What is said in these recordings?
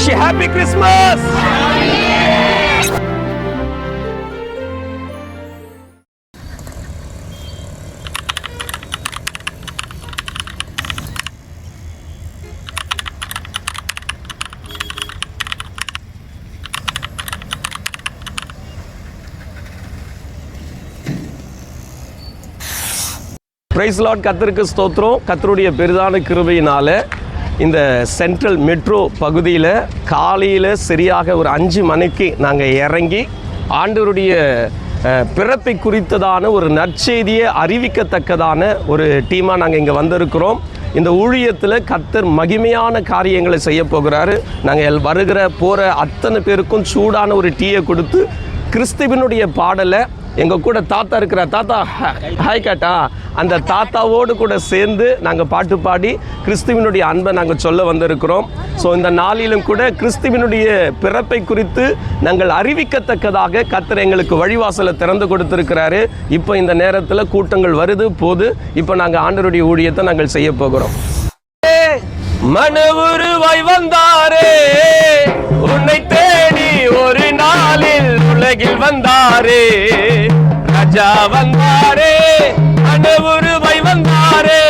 wish you happy Christmas. Praise Lord. கர்த்தருக்கு ஸ்தோத்திரம். கர்த்தருடைய பெரிதான கிருபையினால இந்த சென்ட்ரல் மெட்ரோ பகுதியில் காலையில் சரியாக ஒரு 5 மணிக்கு நாங்கள் இறங்கி ஆண்டவருடைய பிறப்பை குறித்ததான ஒரு நற்செய்தியை அறிவிக்கத்தக்கதான ஒரு டீமாக நாங்கள் இங்கே வந்திருக்கிறோம். இந்த ஊழியத்தில் கர்த்தர் மகிமையான காரியங்களை செய்ய போகிறாரு. நாங்கள் வருகிற போகிற அத்தனை பேருக்கும் சூடான ஒரு டீயை கொடுத்து கிறிஸ்துவினுடைய பாடலை எங்கள் கூட தாத்தா இருக்கிற தாத்தா ஹாய் கேட்டா அந்த தாத்தாவோடு கூட சேர்ந்து நாங்கள் பாட்டு பாடி கிறிஸ்துவினுடைய அன்பை நாங்கள் சொல்ல வந்திருக்கிறோம். ஸோ இந்த நாளிலும் கூட கிறிஸ்துவினுடைய பிறப்பை குறித்து நாங்கள் அறிவிக்கத்தக்கதாக கர்த்தர் எங்களுக்கு வழிவாசலை திறந்து கொடுத்துருக்கிறாரு. இப்போ இந்த நேரத்தில் கூட்டங்கள் வருது போது இப்போ நாங்கள் ஆண்டவருடைய ஊழியத்தை நாங்கள் செய்ய போகிறோம். மனவுருவாய் வந்தாரே, உன்னை தேடி ஒரு நாளில் உலகில் வந்தாரே, ராஜா வந்தாரே, மனவுருவாய் வந்தாரே,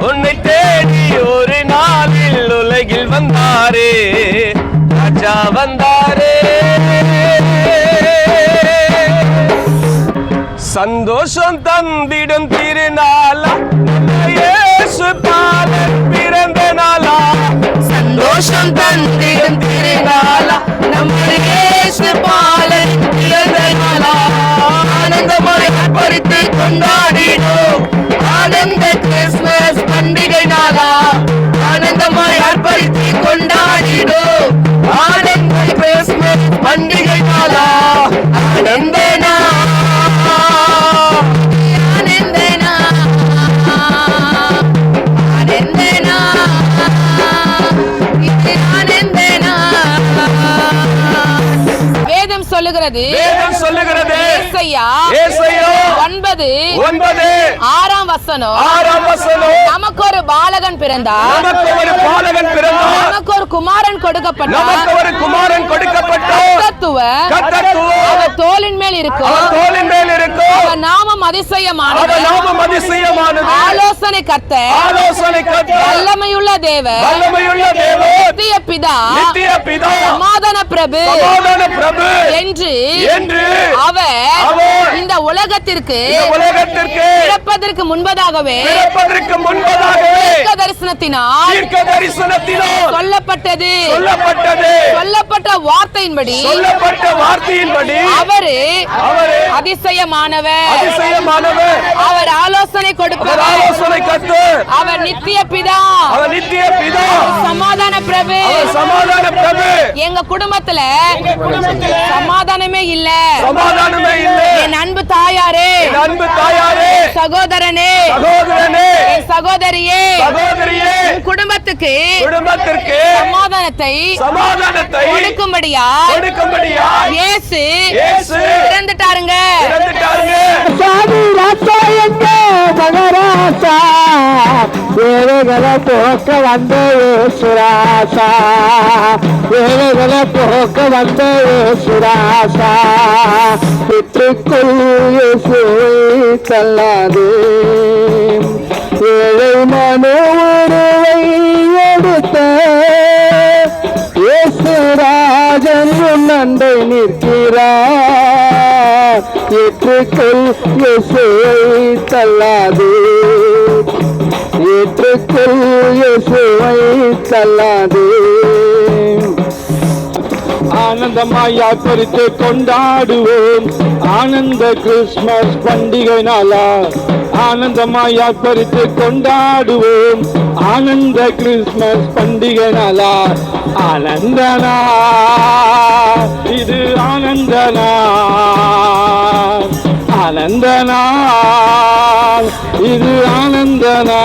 உன்னை தேடி ஒரு நாளில் உலகில் வந்தாரே, ராஜா வந்தாரே. சந்தோஷம் தந்திடும் திருநாளா இயேசு பாலன் பிறந்த நாளா, சந்தோஷம் தந்திடும் திருநாளா நம்ம இயேசு பாலன் பிறந்த நாளா, ஆனந்தமாய் பறித்து கொண்டாடினோம் ஆனந்த கிறிஸ்துமஸ் பண்டிகை நாளா, ஆனந்தமாய் அர்ப்பணித்து கொண்டாடினோம் ஆனந்த கிறிஸ்துமஸ் பண்டிகை நாளா, ஆனந்த சொல்லுகிறது. வேதம் சொல்லுகிறது. ஏசாயா 9 6ஆம் வசனம். நமக்கு ஒரு பாலகன் பிறந்தார், நமக்கு ஒரு குமாரன் கொடுக்கப்பட்டார், அவர் தோளின் மேல் இருக்கும், அவர் நாமம் அதிசயமானது, ஆலோசனை கர்த்தர், வல்லமையுள்ள தேவன், நித்திய பிதா, சமாதான பிரபு என்று அவர் இந்த உலகத்திற்கு பிறப்பதற்கு முன்பதாகவே தரிசனத்தினால் சொல்லப்பட்டது. சொல்லப்பட்ட வார்த்தையின்படி அவரு அதிசயமானவர், அவர் ஆலோசனை கொடுப்பவர், அவர் நித்திய பிதா, சமாதான பிரபு. எங்க குடும்பத்துல சமாதானமே இல்ல. என் அன்பு தாயாரே, சகோதரனே, என் சகோதரியே, குடும்பத்துக்கு சமாதானத்தை கொடுக்கும்படியா இயேசு பிறந்துட்டாருங்க. ஏழைகளை போக்க வந்த சுராசா, ஏழைகளை போக்க வந்த சுராசா, பெற்றுக்கொள் தள்ளாது ஏழை மனோருவை எடுத்த இயேசுராஜன் நண்டை நிற்கிறார், ஏற்றுக்கொள் இயேசுவை தள்ளாது, ஏற்றுக்கொள் இயேசுவை தள்ளாது. ஆனந்தமாய் ஆர்ப்பரித்து கொண்டாடுவோம் ஆனந்த கிறிஸ்துமஸ் பண்டிகை நாளா, ஆனந்தமாய் ஆர்ப்பரித்து கொண்டாடுவோம் ஆனந்த கிறிஸ்துமஸ் பண்டிகை நாளா, ஆனந்தனா இது ஆனந்தனா, ஆனந்தனா இது ஆனந்தனா.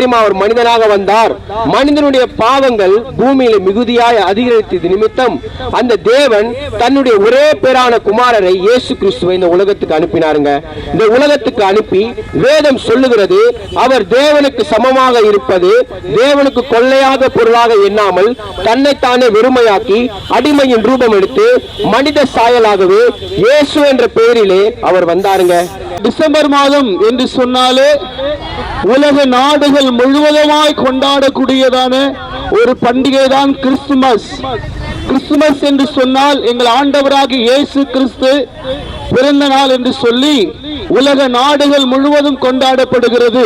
தெரியுமா அவர் மனிதனாக வந்தார்? மனிதனுடைய பாவங்கள் பூமியில மிகுதியாய் அதிகரித்தது நிமித்தம் அந்த தேவன் தன்னுடைய ஒரே பேரான குமாரரை இயேசு கிறிஸ்துவை இந்த உலகத்துக்கு அனுப்பினாருங்க. இந்த உலகத்துக்கு அனுப்பி வேதம் சொல்லுகிறது, அவர் தேவனுக்கு சமமாக இருப்பது தேவனுக்கு கொள்ளையாக பொருளாக எண்ணாமல் தன்னைத்தானே வெறுமையாக்கி அடிமையின் ரூபம் எடுத்து மனித சாயலாகவே இயேசு என்ற பெயரிலே அவர் வந்தாருங்க. டிசம்பர் மாதம் என்று சொன்னாலே உலக நாடுகள் முழுவதுமாய் கொண்டாடக்கூடியதான ஒரு பண்டிகை தான் கிறிஸ்துமஸ். கிறிஸ்துமஸ் என்று சொன்னால் எங்கள் ஆண்டவராகிய இயேசு கிறிஸ்து பிறந்த நாள் என்று சொல்லி உலக நாடுகள் முழுவதும் கொண்டாடப்படுகிறது.